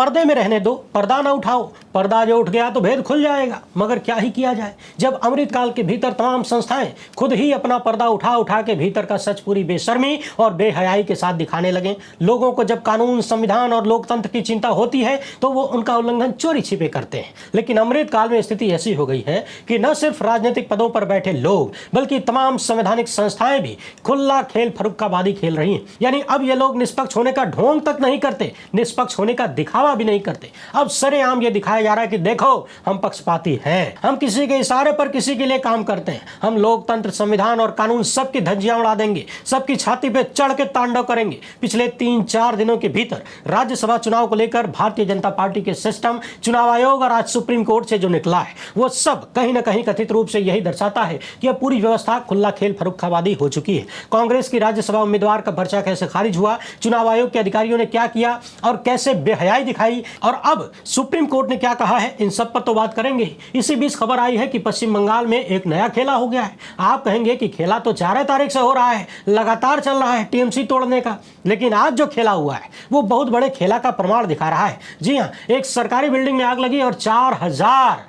पर्दे में रहने दो, पर्दा ना उठाओ, पर्दा जो उठ गया तो भेद खुल जाएगा। मगर क्या ही किया जाए, जब अमृतकाल के भीतर तमाम संस्थाएं खुद ही अपना पर्दा उठा उठा के भीतर का सच पूरी बेशर्मी और बेहयाई के साथ दिखाने लगे। लोगों को जब कानून, संविधान और लोकतंत्र की चिंता होती है तो वो उनका उल्लंघन चोरी छिपे करते हैं। लेकिन अमृतकाल में स्थिति ऐसी हो गई है कि न सिर्फ राजनीतिक पदों पर बैठे लोग बल्कि तमाम संवैधानिक संस्थाएं भी खुला खेल फरुक्काबादी खेल रही हैं। यानी अब ये लोग निष्पक्ष होने का ढोंग तक नहीं करते, निष्पक्ष होने का दिखावा भी नहीं करते। अब सरेआम ये दिखाया जा रहा है कि देखो हम पक्षपाती हैं, हम किसी के इशारे पर किसी के लिए काम करते हैं, हम लोकतंत्र, संविधान और कानून सबकी धज्जियां उड़ा देंगे, सबकी छाती पे चढ़ के तांडव करेंगे। पिछले 3-4 दिनों के भीतर राज्यसभा चुनाव को लेकर भारतीय जनता पार्टी के सिस्टम, चुनाव आयोग और आज सुप्रीम कोर्ट से जो निकला है वो सब कहीं ना कहीं कथित रूप से यही दर्शाता है कि अब पूरी व्यवस्था खुला खेल फरुक्काबादी हो चुकी है। कांग्रेस की राज्यसभा उम्मीदवार का पर्चा कैसे खारिज हुआ, चुनाव आयोग के अधिकारियों ने क्या किया और कैसे बेहयाई दिखाई, और अब सुप्रीम कोर्ट ने क्या कहा है, इन सब पर तो बात करेंगे। इसी बीच खबर आई है कि पश्चिम बंगाल में एक नया खेला हो गया है। आप कहेंगे कि खेला तो 4 तारीख से हो रहा है, लगातार चल रहा है टीएमसी तोड़ने का, लेकिन आज जो खेला हुआ है वो बहुत बड़े खेला का प्रमाण दिखा रहा है। जी हाँ, एक सरकारी बिल्डिंग में आग लगी और 4,000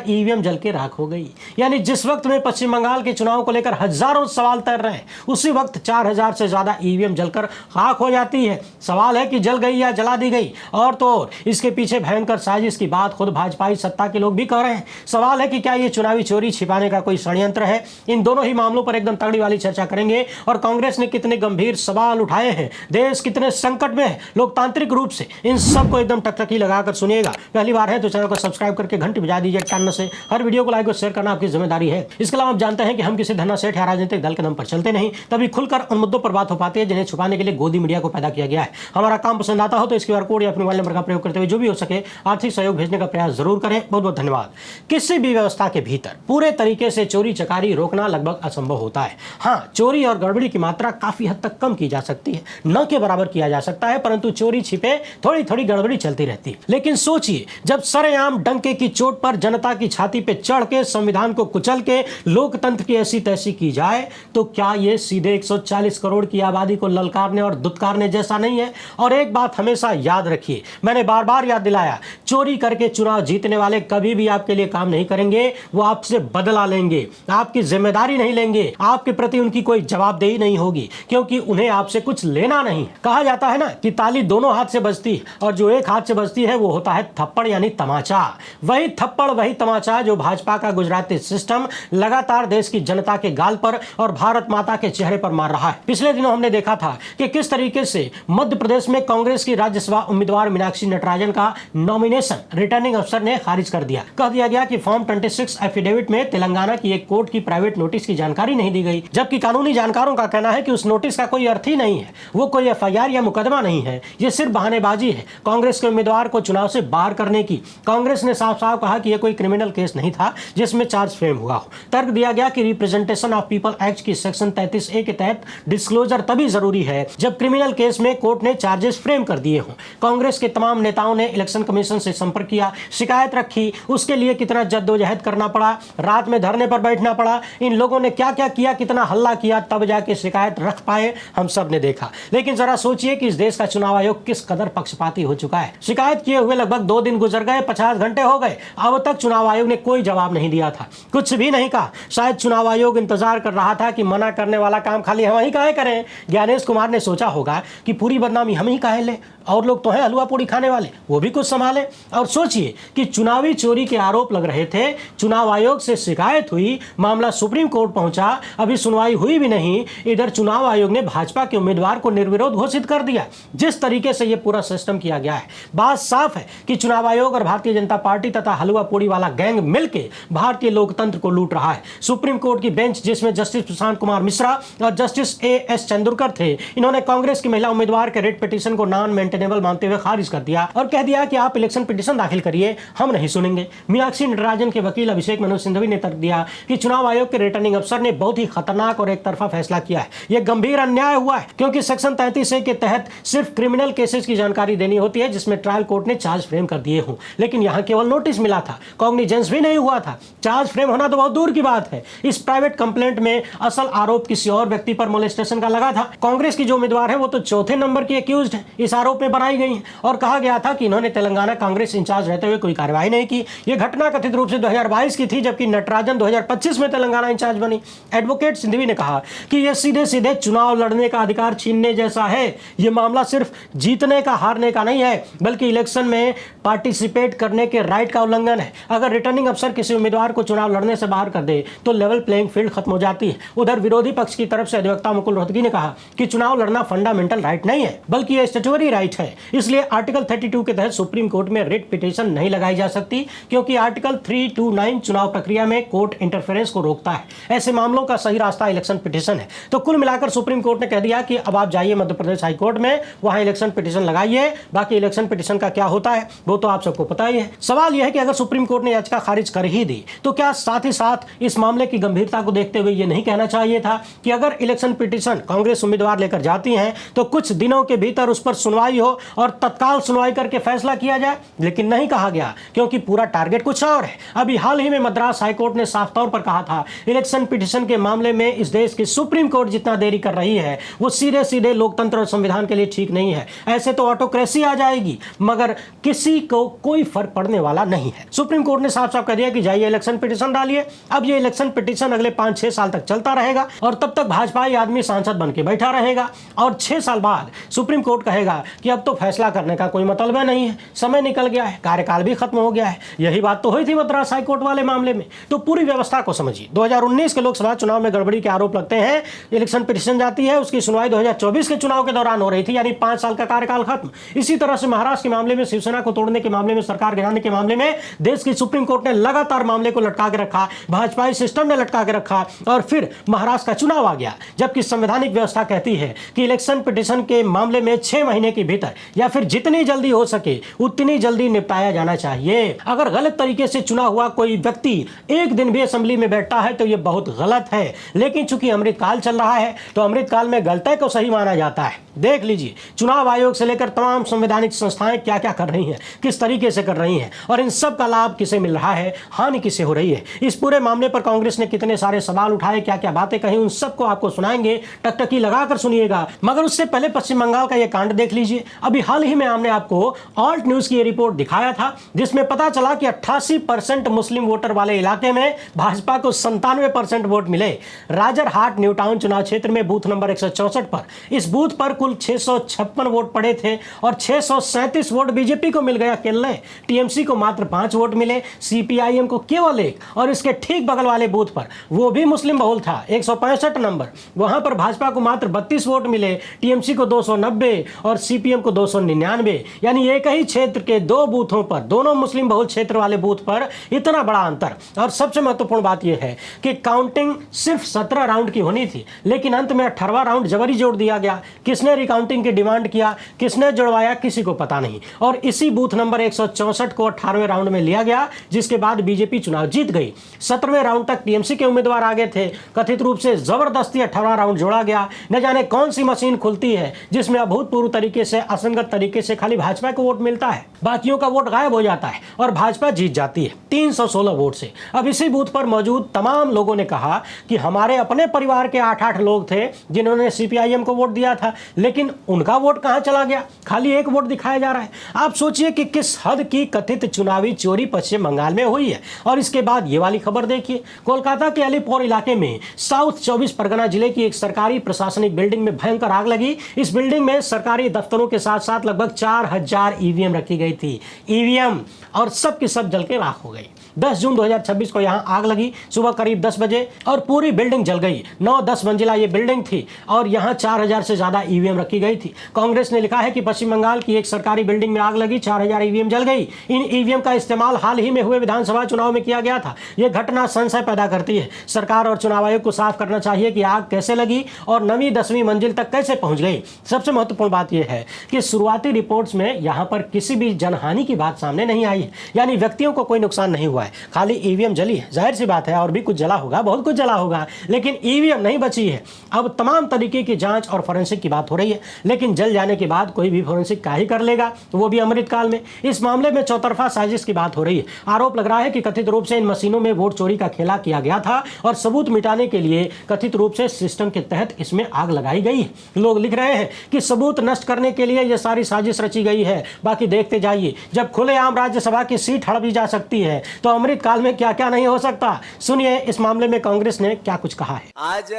ईवीएम जल के राख हो गई। यानी जिस वक्त में पश्चिम बंगाल के चुनाव को लेकर हजारों सवाल तैर रहे हैं, उसी वक्त 4,000 से ज्यादा ईवीएम जलकर खाक हो जाती है। सवाल है कि जल गई या जला दी गई, और तो और इसके पीछे भयंकर साजिश की बात खुद भाजपाई सत्ता के लोग भी कह रहे हैं। सवाल है कि क्या ये चुनावी चोरी छिपाने का कोई षड्यंत्र है। इन दोनों ही मामलों पर एकदम तगड़ी वाली चर्चा करेंगे। और कांग्रेस ने कितने गंभीर सवाल उठाए हैं, देश कितने संकट में है लोकतांत्रिक रूप से, इन सबको एकदम टकटकी लगाकर सुनिएगा। पहली बार है तो चैनल को सब्सक्राइब करके घंटी बजा दीजिए टन से। हर वीडियो को लाइक और शेयर करना आपकी जिम्मेदारी है। इसके अलावा आप जानते हैं कि हम किसी धन्ना सेठ या राजनीतिक दल के नाम पर चलते नहीं, तभी खुलकर उन मुद्दों पर बात हो पाती है जिन्हें छुपाने के लिए गोदी मीडिया को पैदा किया गया है। हमारा काम पसंद आता हो तो इस QR कोड या अपने मोबाइल नंबर का प्रयोग करते हुए जो भी हो सके आर्थिक सहयोग भेजने का प्रयास जरूर करें। बहुत बहुत धन्यवाद। किसी भी व्यवस्था के भीतर पूरे तरीके से चोरी चकारी रोकना लगभग असंभव होता है। हाँ, चोरी और गड़बड़ी की मात्रा काफी हद तक कम की जा सकती है, न के बराबर किया जा सकता है, परंतु चोरी छिपे थोड़ी थोड़ी गड़बड़ी चलती रहती है। लेकिन सोचिए, जब सरेआम डंके की चोट पर जनता की छाती पे चढ़ के संविधान को कुचल के लोकतंत्र की ऐसी तैसी की जाए, तो क्या ये सीधे 140 करोड़ की आबादी को ललकारने और दुत्कारने जैसा नहीं है। और एक बात हमेशा याद रखिए, मैंने बार बार याद दिलाया, चोरी करके चुनाव जीतने वाले कभी भी आपके लिए काम नहीं करेंगे। वो आपसे बदला लेंगे, आपकी जिम्मेदारी नहीं लेंगे, आपके प्रति उनकी कोई जवाबदेही नहीं होगी, क्योंकि उन्हें आपसे कुछ लेना नहीं। कहा जाता है ना कि ताली दोनों हाथ से बजती है, और जो एक हाथ से बजती है वो होता है थप्पड़ यानी तमाचा। वही थप्पड़, वही तमाचा जो भाजपा का गुजराती सिस्टम लगातार देश की जनता के गाल पर और भारत माता के चेहरे पर मार रहा है। पिछले दिनों हमने देखा था कि किस तरीके से मध्य प्रदेश में कांग्रेस की राज्यसभा उम्मीदवार मीनाक्षी नटराजन का नॉमिनेशन रिटर्निंग अफसर ने खारिज कर दिया। कह दिया गया कि फॉर्म 26 एफिडेविट में तेलंगाना की एक कोर्ट की प्राइवेट नोटिस की जानकारी नहीं दी गई, जबकि कानूनी जानकारों का कहना है कि उस नोटिस का कोई अर्थ ही नहीं है, वो कोई FIR या मुकदमा नहीं है, ये सिर्फ बहानेबाजी है कांग्रेस के उम्मीदवार को चुनाव से बाहर करने की। कांग्रेस ने साफ साफ कहा कि यह कोई क्रिमिनल केस नहीं था जिसमें चार्ज फ्रेम हुआ हो। तर्क दिया गया कि रिप्रेजेंटेशन ऑफ पीपल एक्ट की सेक्शन 33A के तहत डिस्क्लोजर तभी जरूरी है जब क्रिमिनल केस में कोर्ट ने चार्जेस फ्रेम कर दिए हों। कांग्रेस के तमाम नेताओं ने इलेक्शन कमीशन से संपर्क किया, शिकायत रखी, उसके लिए कितना जद्दोजहद करना पड़ा, रात में धरने पर बैठना पड़ा, इन लोगों ने क्या क्या किया, कितना हल्ला किया, तब जाके शिकायत रख पाए, हम सब ने देखा। लेकिन जरा सोचिए कि इस देश का चुनाव आयोग किस कदर पक्षपाती हो चुका है। शिकायत किए हुए लगभग 2 दिन गुजर गए, 50 घंटे हो गए, अब तक चुनाव आयोग ने कोई जवाब नहीं दिया था, कुछ भी नहीं कहा। शायद चुनाव आयोग इंतजार कर रहा था कि मना करने वाला काम खाली हम ही काहे करें। ज्ञानेश कुमार ने सोचा होगा कि पूरी बदनामी हम ही काहे लें, और लोग तो हैं हलवा पूड़ी खाने वाले, वो भी कुछ संभाले। और सोचिए कि चुनावी चोरी के आरोप लग रहे थे, चुनाव आयोग से शिकायत हुई, मामला सुप्रीम कोर्ट पहुंचा, अभी सुनवाई हुई भी नहीं, इधर चुनाव आयोग ने भाजपा के उम्मीदवार को निर्विरोध घोषित कर दिया। जिस तरीके से यह पूरा सिस्टम किया गया है, बात साफ है कि चुनाव आयोग और भारतीय जनता पार्टी तथा हलवा पूड़ी वाला गैंग मिलकर भारतीय लोकतंत्र को लूट रहा है। सुप्रीम कोर्ट की बेंच, जिसमें जस्टिस प्रशांत कुमार मिश्रा और जस्टिस AS चंद्रकर थे, इन्होंने कांग्रेस की महिला उम्मीदवार के रिट पिटीशन को नॉन मेंटेनेबल मानते हुए खारिज कर दिया और कह दिया कि आप इलेक्शन पिटीशन दाखिल करिए, हम नहीं सुनेंगे। मीनाक्षी नटराजन के वकील अभिषेक मनु सिंघवी ने तर्क दिया कि चुनाव आयोग के रिटर्निंग अफसर ने बहुत ही खतरनाक और एक तरफा फैसला किया है। यह गंभीर अन्याय हुआ है, क्योंकि सेक्शन 33A के तहत सिर्फ क्रिमिनल केसेस की जानकारी देनी होती है जिसमें ट्रायल कोर्ट ने चार्ज फ्रेम कर दिए हों, लेकिन यहां केवल नोटिस मिला था, कॉग्निजेंस भी नहीं हुआ था, चार्ज फ्रेम होना तो बहुत दूर की बात है। इस प्राइवेट कंप्लेंट में असल आरोप किसी और व्यक्ति पर मोलेस्टेशन का लगा था। कांग्रेस की जो उम्मीदवार है वो तो चौथे नंबर की एक्यूज्ड है, इस आरोप में बनाई गई है और कहा गया था कि इन्होंने तेलंगाना कांग्रेस इंचार्ज रहते हुए कोई कार्रवाई नहीं की। यह घटना कथित रूप से 2022 की थी, जबकि नटराजन 2025 में तेलंगाना इंचार्ज बनी। एडवोकेट सिंघवी ने कहा कि यह सीधे सीधे चुनाव लड़ने का अधिकार छीनने जैसा है। यह मामला सिर्फ जीतने का हारने का नहीं है, बल्कि इलेक्शन में पार्टिसिपेट करने के राइट का उल्लंघन है। अगर रिटर्निंग अफसर किसी उम्मीदवार को चुनाव लड़ने से बाहर कर दे तो लेवल प्लेइंग फील्ड खत्म हो जाती है। उधर विरोधी पक्ष की तरफ से अधिवक्ता मुकुल रोहतगी ने कहा कि चुनाव लड़ना फंडामेंटल राइट नहीं है, बल्कि यह स्टैट्यूटरी राइट है। इसलिए आर्टिकल 32 के तहत सुप्रीम कोर्ट में रिट पिटीशन नहीं लगाई जा सकती, क्योंकि आर्टिकल 329 चुनाव प्रक्रिया में कोर्ट इंटरफेरेंस को रोकता है। ऐसे मामलों का सही रास्ता इलेक्शन पिटीशन है। तो कुल मिलाकर सुप्रीम कोर्ट ने कह दिया कि अब आप जाइए मध्य प्रदेश हाई कोर्ट में, वहां इलेक्शन पिटीशन लगाइए। बाकी इलेक्शन पिटीशन का क्या होता है वो तो आप सबको पता ही है। सवाल यह है कि अगर सुप्रीम कोर्ट ने याचिका खारिज कर ही दी तो क्या साथ ही साथ इस मामले की गंभीरता को देखते हुए यह नहीं कहना चाहिए था कि अगर इलेक्शन पिटीशन कांग्रेस उम्मीदवार लेकर जाती हैं तो कुछ दिनों के भीतर उस पर सुनवाई हो और तत्काल सुनवाई करके फैसला किया जाए? लेकिन नहीं कहा गया, क्योंकि पूरा टारगेट कुछ और है। अभी हाल ही में मद्रास हाईकोर्ट ने साफ तौर पर कहा था इलेक्शन पिटीशन के मामले में इस देश की सुप्रीम कोर्ट जितना देरी कर रही है वो सीधे सीधे लोकतंत्र और संविधान के लिए ठीक नहीं है। ऐसे तो ऑटोक्रेसी आ जाएगी, मगर किसी को कोई फर्क पड़ने वाला नहीं है। सुप्रीम कोर्ट ने साफ साफ कह दिया कि जाइए इलेक्शन पिटीशन डालिए। अब ये इलेक्शन पिटीशन अगले 5-6 साल तक चलता रहेगा और तब तक भाजपाई आदमी सांसद बन के बैठा रहेगा और 6 साल बाद सुप्रीम कोर्ट कहेगा कि अब तो फैसला करने का कोई मतलब नहीं है, समय निकल गया है, कार्यकाल भी खत्म हो गया है। यही बात तो हुई थी मद्रास हाईकोर्ट वाले मामले में। तो पूरी व्यवस्था को समझिए। 2019 के लोकसभा चुनाव में गड़बड़ी के आरोप लगते हैं, इलेक्शन पिटीशन जाती है, उसकी सुनवाई 2024 के चुनाव के दौरान हो रही थी, यानी 5 साल का कार्यकाल खत्म। इसी तरह से महाराष्ट्र के मामले में, शिवसेना को तोड़ने के मामले में, सरकार गिराने के मामले में देश की सुप्रीम कोर्ट ने लगातार मामले को लटका के रखा, भाजपाई सिस्टम ने लटका के रखा और फिर महाराष्ट्र का चुनाव आ गया। जबकि संवैधानिक व्यवस्था कहती है कि इलेक्शन पिटीशन के मामले में 6 महीने के भीतर या फिर जितनी जल्दी हो सके उतनी जल्दी निपटाया जाना चाहिए। अगर गलत तरीके से चुना हुआ कोई व्यक्ति एक दिन भी असेंबली में बैठता है तो यह बहुत गलत है। लेकिन चूंकि अमृतकाल चल रहा है तो अमृतकाल में गलती को सही माना जाता है। देख लीजिए, चुनाव आयोग से लेकर तमाम संवैधानिक संस्थाएं क्या क्या कर रही हैं, किस तरीके से कर रही हैं और इन सब का लाभ किसे मिल रहा है, हानि किसे हो रही है। इस पूरे मामले पर कांग्रेस ने कितने सारे सवाल उठाए, क्या क्या बातें कही, उन सबको आपको सुनाएंगे। टकटकी लगाकर सुनिएगा। मगर उससे पहले पश्चिम बंगाल का यह कांड देख लीजिए। अभी हाल ही में हमने आपको ऑल्ट न्यूज की रिपोर्ट दिखाया था, जिसमें पता चला कि 88% मुस्लिम वोटर वाले इलाके में भाजपा को 97% वोट मिले। राजरहाट न्यू टाउन चुनाव क्षेत्र में बूथ नंबर 164 पर, इस बूथ पर कुल 656 वोट पड़े थे और 637 वोट बीजेपी को मिल गया केवल। टीएमसी को मात्र 5 वोट मिले, सीपीआईएम को केवल 1। और इसके ठीक बगल वाले बूथ पर, वो भी मुस्लिम बहुल था, 165 नंबर, वहां पर भाजपा को मात्र 32 वोट मिले, टीएमसी को 290 और सीपीएम को 299। यानी एक ही क्षेत्र के 2 बूथों पर, दोनों मुस्लिम बहुल क्षेत्र वाले बूथ पर इतना बड़ा अंतर। और सबसे महत्वपूर्ण बात यह है कि काउंटिंग सिर्फ 17 राउंड की होनी थी, लेकिन अंत में 18वां राउंड जबरी जोड़ दिया गया। किसने रिकाउंटिंग की डिमांड किया, किसने जुड़वाया, किसी को पता नहीं। और इसी बूथ नंबर 164 को 18वें राउंड में लिया गया, जिसके बाद बीजेपी चुनाव जीत गई। 17वें राउंड तक टीएमसी के उम्मीदवार आगे थे। कथित रूप से जबरदस्ती 18वां राउंड जोड़ा गया। न जाने कौन सी मशीन खुलती है जिसमें अभूतपूर्व तरीके से, असंगत तरीके से खाली भाजपा को वोट मिलता है, बाकियों का वोट गायब हो जाता है और भाजपा जीत जाती है 316 वोट से। अब इसी बूथ पर मौजूद तमाम लोगों ने कहा कि हमारे अपने परिवार के 8-8 लोग थे जिन्होंने सीपीआईएम को वोट दिया था, लेकिन उनका वोट कहां चला गया, खाली 1 वोट दिखाया जा रहा है। आप सोचिए कि किस हद की कथित चुनावी चोरी पश्चिम बंगाल में हुई है। और इसके बाद ये वाली खबर देखिए, कोलकाता के अलीपुर इलाके में साउथ 24 परगना जिले की एक सरकारी प्रशासनिक बिल्डिंग में भयंकर आग लगी। इस बिल्डिंग में सरकारी दफ्तरों के साथ साथ लगभग 4000 ईवीएम रखी गई थी, ईवीएम, और सब की सब जल के राख हो गई। 10 जून 2026 को यहां आग लगी सुबह करीब 10 बजे और पूरी बिल्डिंग जल गई। 9-10 मंजिला ये बिल्डिंग थी और यहां 4000 से ज्यादा ईवीएम रखी गई थी। कांग्रेस ने लिखा है कि पश्चिम बंगाल की एक सरकारी बिल्डिंग में आग लगी, 4000 ईवीएम जल गई। इन ईवीएम का इस्तेमाल हाल ही में हुए विधानसभा चुनाव में किया गया था। यह घटना संशय पैदा करती है। सरकार और चुनाव आयोग को साफ करना चाहिए कि आग कैसे लगी और 9वीं-10वीं मंजिल तक कैसे पहुंच गई। सबसे महत्वपूर्ण बात यह है कि शुरुआती रिपोर्ट्स में यहां पर किसी भी जनहानि की बात सामने नहीं आई है, यानी व्यक्तियों को कोई नुकसान नहीं हुआ है, खाली ईवीएम जली है। जाहिर सी बात है और भी कुछ जला होगा, बहुत कुछ जला होगा, लेकिन ईवीएम नहीं बची है। अब तमाम तरीके की जांच और फोरेंसिक की बात हो रही है, लेकिन जल जाने के बाद कोई भी फोरेंसिक क्या ही कर लेगा, वो भी अमृतकाल में। इस मामले में चौतरफा साजिश की बात हो रही है। आरोप लग रहा है कि कथित रूप से इन मशीनों में वोट चोरी का खेला किया गया था और सबूत मिटाने के लिए कथित रूप से सिस्टम के तहत इसमें आग लगाई गई है। लोग लिख रहे हैं कि सबूत नष्ट करने के लिए यह सारी साजिश रची गई है। बाकी देखते जाइए, जब खुलेआम राज्यसभा की सीट हड़प जा सकती है तो अमृत काल में क्या क्या नहीं हो सकता। सुनिए इस मामले में कांग्रेस ने क्या कुछ कहा है। आज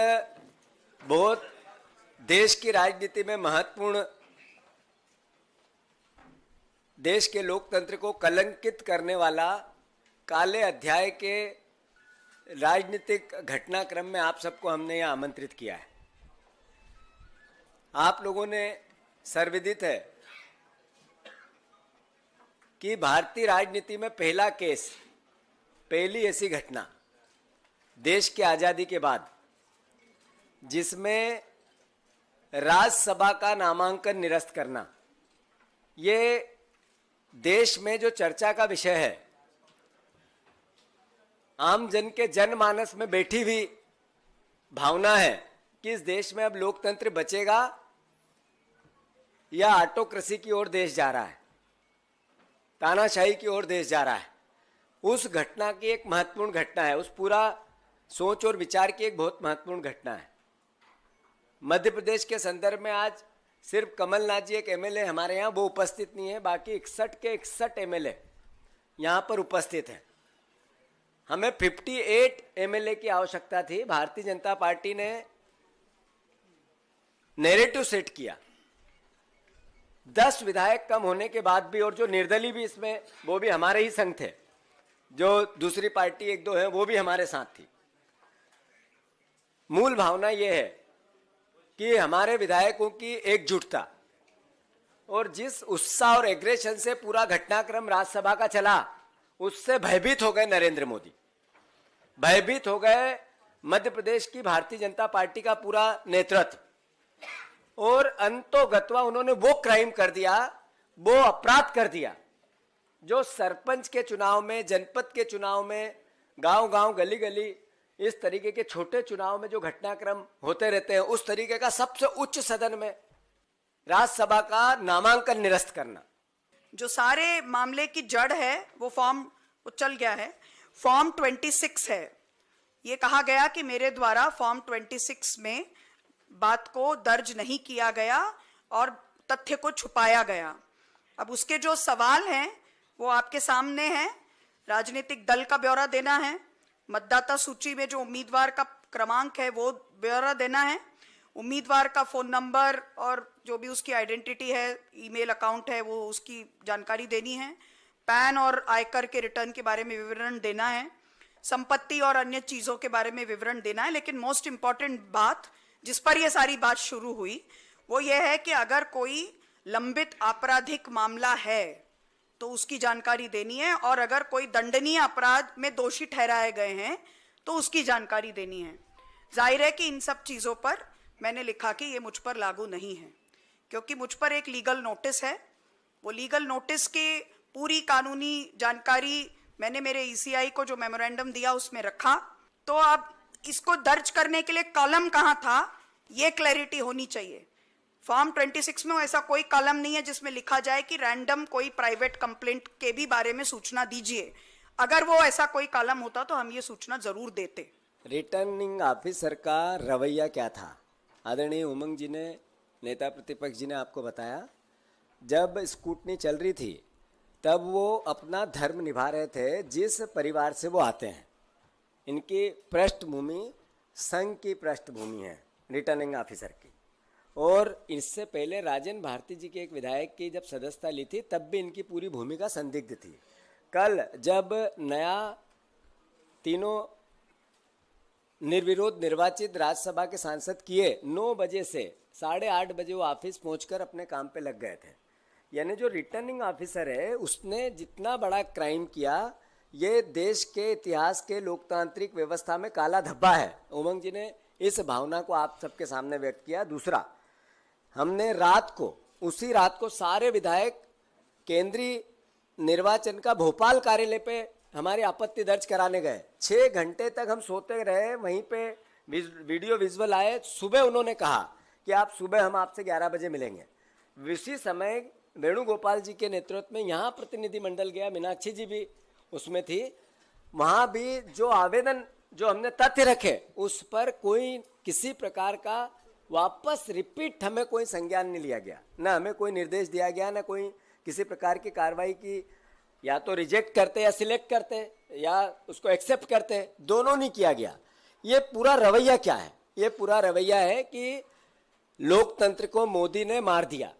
बहुत देश की राजनीति में महत्वपूर्ण, देश के लोकतंत्र को कलंकित करने वाला काले अध्याय के राजनीतिक घटनाक्रम में आप सबको हमने यहाँ आमंत्रित किया है। आप लोगों ने सर्वविदित है कि भारतीय राजनीति में पहला केस, पहली ऐसी घटना देश की आज़ादी के बाद जिसमें राज्यसभा का नामांकन निरस्त करना, ये देश में जो चर्चा का विषय है, आम जन के जनमानस में बैठी हुई भावना है कि इस देश में अब लोकतंत्र बचेगा या ऑटोक्रेसी की ओर देश जा रहा है, तानाशाही की ओर देश जा रहा है। उस घटना की एक महत्वपूर्ण घटना है, उस पूरा सोच और विचार की एक बहुत महत्वपूर्ण घटना है। मध्य प्रदेश के संदर्भ में आज सिर्फ कमलनाथ जी एक एमएलए हमारे यहाँ, वो उपस्थित नहीं है, बाकी 61 के 61 एमएलए यहाँ पर उपस्थित हैं। हमें 58 एमएलए की आवश्यकता थी। भारतीय जनता पार्टी ने नैरेटिव सेट किया, 10 विधायक कम होने के बाद भी, और जो निर्दलीय भी इसमें, वो भी हमारे ही संग थे, जो दूसरी पार्टी 1-2 है वो भी हमारे साथ थी। मूल भावना ये है कि हमारे विधायकों की एकजुटता और जिस उत्साह और एग्रेशन से पूरा घटनाक्रम राज्यसभा का चला, उससे भयभीत हो गए नरेंद्र मोदी, भयभीत हो गए मध्य प्रदेश की भारतीय जनता पार्टी का पूरा नेतृत्व, और अंतोगत्वा उन्होंने वो क्राइम कर दिया, वो अपराध कर दिया जो सरपंच के चुनाव में, जनपद के चुनाव में, गांव-गांव, गली-गली, इस तरीके के छोटे चुनाव में जो घटनाक्रम होते रहते हैं, उस तरीके का सबसे उच्च सदन में राज्यसभा का नामांकन निरस्त करना। जो सारे मामले की जड़ है वो फॉर्म उछल गया है, फॉर्म 26 है। ये कहा गया कि मेरे द्वारा फॉर्म 26 में बात को दर्ज नहीं किया गया और तथ्य को छुपाया गया। अब उसके जो सवाल हैं वो आपके सामने हैं। राजनीतिक दल का ब्यौरा देना है, मतदाता सूची में जो उम्मीदवार का क्रमांक है वो ब्यौरा देना है, उम्मीदवार का फोन नंबर और जो भी उसकी आइडेंटिटी है, ईमेल अकाउंट है, वो उसकी जानकारी देनी है, पैन और आयकर के रिटर्न के बारे में विवरण देना है, संपत्ति और अन्य चीजों के बारे में विवरण देना है। लेकिन मोस्ट इंपॉर्टेंट बात जिस पर यह सारी बात शुरू हुई वो ये है कि अगर कोई लंबित आपराधिक मामला है तो उसकी जानकारी देनी है, और अगर कोई दंडनीय अपराध में दोषी ठहराए गए हैं तो उसकी जानकारी देनी है। जाहिर है कि इन सब चीजों पर मैंने लिखा कि ये मुझ पर लागू नहीं है, क्योंकि मुझ पर एक लीगल नोटिस है। वो लीगल नोटिस की पूरी कानूनी जानकारी मैंने मेरे ईसीआई को जो मेमोरेंडम दिया उसमें रखा। तो अब इसको दर्ज करने के लिए कॉलम कहाँ था, ये क्लैरिटी होनी चाहिए। फॉर्म 26 में ऐसा कोई कॉलम नहीं है जिसमें लिखा जाए कि रैंडम कोई प्राइवेट कंप्लेंट के भी बारे में सूचना दीजिए। अगर वो ऐसा कोई कॉलम होता तो हम ये सूचना जरूर देते। रिटर्निंग ऑफिसर का रवैया क्या था? आदरणीय उमंग जी ने, नेता प्रतिपक्ष जी ने आपको बताया, जब स्कूटनी चल रही थी तब वो अपना धर्म निभा रहे थे। जिस परिवार से वो आते हैं, इनकी पृष्ठभूमि संघ की पृष्ठभूमि है रिटर्निंग ऑफिसर की, और इससे पहले राजेंद्र भारती जी के एक विधायक की जब सदस्यता ली थी तब भी इनकी पूरी भूमिका संदिग्ध थी। कल जब नया तीनों निर्विरोध निर्वाचित राज्यसभा के सांसद किए, 9 बजे से 8:30 बजे वो ऑफिस पहुंचकर अपने काम पे लग गए थे। यानी जो रिटर्निंग ऑफिसर है उसने जितना बड़ा क्राइम किया, ये देश के इतिहास के लोकतांत्रिक व्यवस्था में काला धब्बा है। उमंग जी ने इस भावना को आप सबके सामने व्यक्त किया। दूसरा, हमने रात को, उसी रात को सारे विधायक केंद्रीय निर्वाचन का भोपाल कार्यालय पे हमारी आपत्ति दर्ज कराने गए। 6 घंटे तक हम सोते रहे, वहीं पे वीडियो विजुअल आए। सुबह उन्होंने कहा कि आप सुबह, हम आपसे 11 बजे मिलेंगे। इसी समय वेणुगोपाल जी के नेतृत्व में यहाँ प्रतिनिधिमंडल गया, मीनाक्षी जी भी उसमें थी। वहाँ भी जो आवेदन, जो हमने तथ्य रखे, उस पर कोई किसी प्रकार का वापस रिपीट हमें कोई संज्ञान नहीं लिया गया, ना हमें कोई निर्देश दिया गया, ना कोई किसी प्रकार की कार्रवाई की। या तो रिजेक्ट करते या सिलेक्ट करते या उसको एक्सेप्ट करते, दोनों नहीं किया गया। ये पूरा रवैया क्या है? ये पूरा रवैया है कि लोकतंत्र को मोदी ने मार दिया।